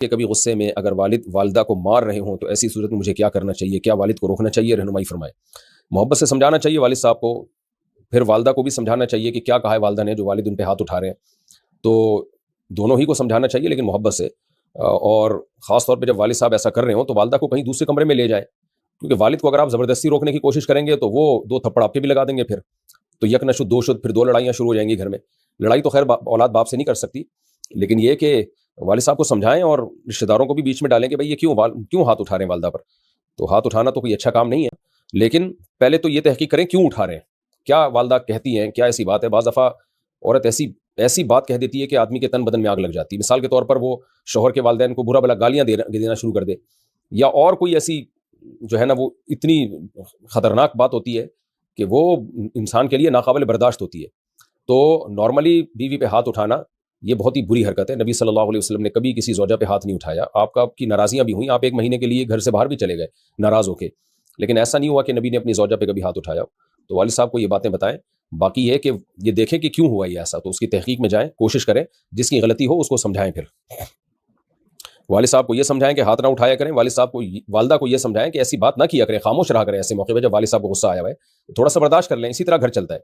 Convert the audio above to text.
کہ کبھی غصے میں اگر والد والدہ کو مار رہے ہوں تو ایسی صورت میں مجھے کیا کرنا چاہیے؟ کیا والد کو روکنا چاہیے؟ رہنمائی فرمائے۔ محبت سے سمجھانا چاہیے والد صاحب کو، پھر والدہ کو بھی سمجھانا چاہیے کہ کیا کہا ہے والدہ نے جو والد ان پہ ہاتھ اٹھا رہے ہیں، تو دونوں ہی کو سمجھانا چاہیے لیکن محبت سے۔ اور خاص طور پہ جب والد صاحب ایسا کر رہے ہوں تو والدہ کو کہیں دوسرے کمرے میں لے جائیں، کیونکہ والد کو اگر آپ زبردستی روکنے کی کوشش کریں گے تو وہ 2 تھپڑ آپ کے بھی لگا دیں گے، پھر تو یک نہ شد 2 شد، پھر 2 لڑائیاں شروع ہو جائیں گی گھر میں۔ لڑائی تو خیر اولاد باپ سے نہیں کر سکتی، لیکن یہ کہ والد صاحب کو سمجھائیں اور رشتہ داروں کو بھی بیچ میں ڈالیں کہ بھائی یہ کیوں ہاتھ اٹھا رہے ہیں والدہ پر۔ تو ہاتھ اٹھانا تو کوئی اچھا کام نہیں ہے، لیکن پہلے تو یہ تحقیق کریں کیوں اٹھا رہے ہیں، کیا والدہ کہتی ہیں، کیا ایسی بات ہے۔ بعض دفعہ عورت ایسی بات کہہ دیتی ہے کہ آدمی کے تن بدن میں آگ لگ جاتی ہے۔ مثال کے طور پر وہ شوہر کے والدین کو برا بھلا گالیاں دینا شروع کر دے، یا اور کوئی ایسی جو ہے نا وہ اتنی خطرناک بات ہوتی ہے کہ وہ انسان کے لیے ناقابل برداشت ہوتی ہے۔ تو نارملی بیوی پہ ہاتھ اٹھانا یہ بہت ہی بری حرکت ہے۔ نبی صلی اللہ علیہ وسلم نے کبھی کسی زوجہ پہ ہاتھ نہیں اٹھایا۔ آپ کی ناراضیاں بھی ہوئیں، آپ 1 مہینے کے لیے گھر سے باہر بھی چلے گئے ناراض ہو کے، لیکن ایسا نہیں ہوا کہ نبی نے اپنی زوجہ پہ کبھی ہاتھ اٹھایا۔ تو والد صاحب کو یہ باتیں بتائیں۔ باقی یہ کہ یہ دیکھیں کہ کیوں ہوا یہ ایسا، تو اس کی تحقیق میں جائیں، کوشش کریں، جس کی غلطی ہو اس کو سمجھائیں۔ پھر والد صاحب کو یہ سمجھائیں کہ ہاتھ نہ اٹھایا کریں، والدہ کو یہ سمجھائیں کہ ایسی بات نہ کیا کریں، خاموش رہا کریں ایسے موقع پہ جب والد صاحب کو غصہ آیا ہوا ہے، تھوڑا سا برداشت کر لیں، اسی طرح گھر چلتا ہے۔